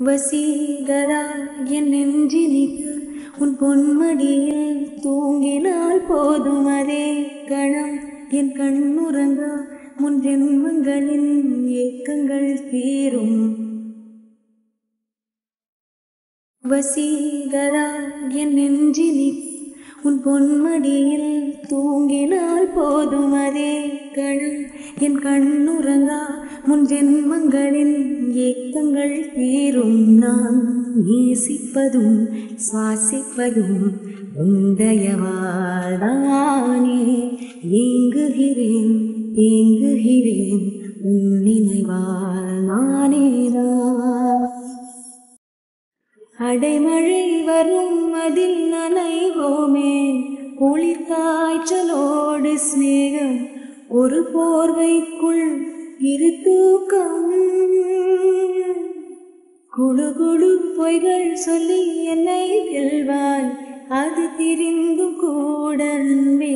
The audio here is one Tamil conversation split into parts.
வசீகரா என் நெஞ்சினிக்கு உன் பொன்மடியில் தூங்கினால் போதும் அதே கணம் என் கண்ணுறங்கா முன் ஜென்மங்களின் ஏக்கங்கள் தீரும். வசீகரா என் நெஞ்சினிக்கு உன் பொன்மடியில் தூங்கினால் போதும் அதே கணம் என் கண்ணுறங்கா முன் ஜென்மங்களின் ஏக்கங்கள் தீரும். நான் நேசிப்பதும் சுவாசிப்பதும் உந்தயவாழ்தானே. ஏங்குகிறேன் ஏங்குகிறேன் உன் நினைவால் நானேதான். அடைமழை வரும் அதில் நனைவோமே, குளிர் காய்ச்சலோடு சிநேகம், ஒரு போர்வைக்குள் இரு தூக்கம். குழு குழு பொய்கள் சொல்லி என்னை வெல்வாய், அது திரிந்தும் கூட அன்பே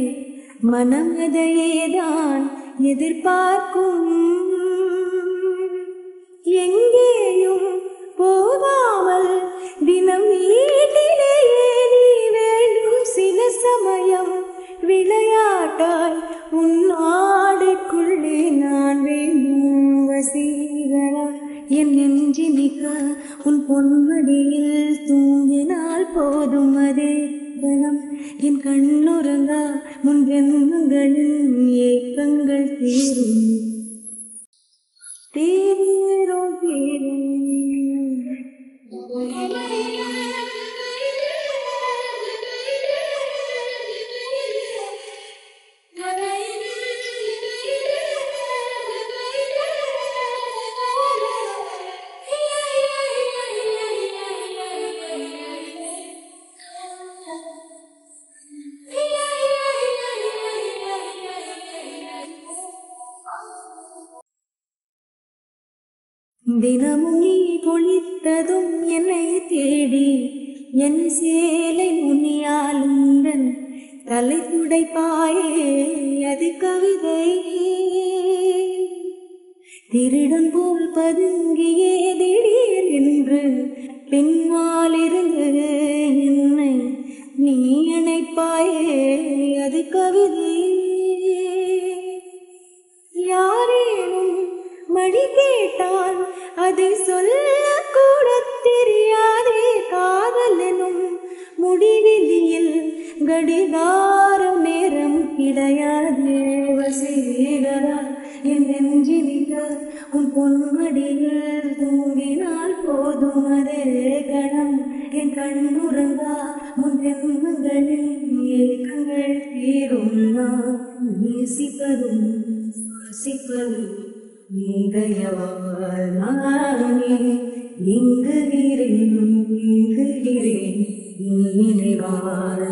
மனம் அதையேதான் எதிர்பார்க்கும். எங்கேயும் போகாமல் தினம் வீட்டிலேயே நீ வேண்டும். சில சமயம் விளையாட்டாய் உன் ஆடைக்குள்ளே நான் வேண்டும். வசீகரா என் நெஞ்சினிக்க உன் பொன்மடியில் தூங்கினால் போதும் அதே கணம் என் கண்ணுறங்கா முன் ஜென்மங்களின் ஏக்கங்கள் தீரும். தீரும் தீரும். தினமும் நீ பொழித்ததும் என்னை தேடி என் சேலை முனியால் உந்தன் தலை துடைப்பாயே அது கவிதை. திருடன் போல் பதுங்கியே திடீர் என்று பின்வாலிருந்து என்னை நீ அணைப்பாயே அது கவிதை. யாரேனும் மணி கேட்டால் அதை சொல்ல கூட தெரியாதே. காதல் எனும் முடிவிலியில் கடிகாரம் நேரம் கிடையாதே. வசீகரா என் நெஞ்சினிக்க உன் பொன்மடியில் தூங்கினால் போதும் அதே கணம் என் கண்ணுறங்கா முன் ஜென்மங்களின் ஏக்கங்கள் தீரும். நான் நேசிப்பதும் சுவாசிப்பதும் நீதயவாள் நானே. ஏங்குகிறேன் ஏங்குகிறேன் நினைவாள்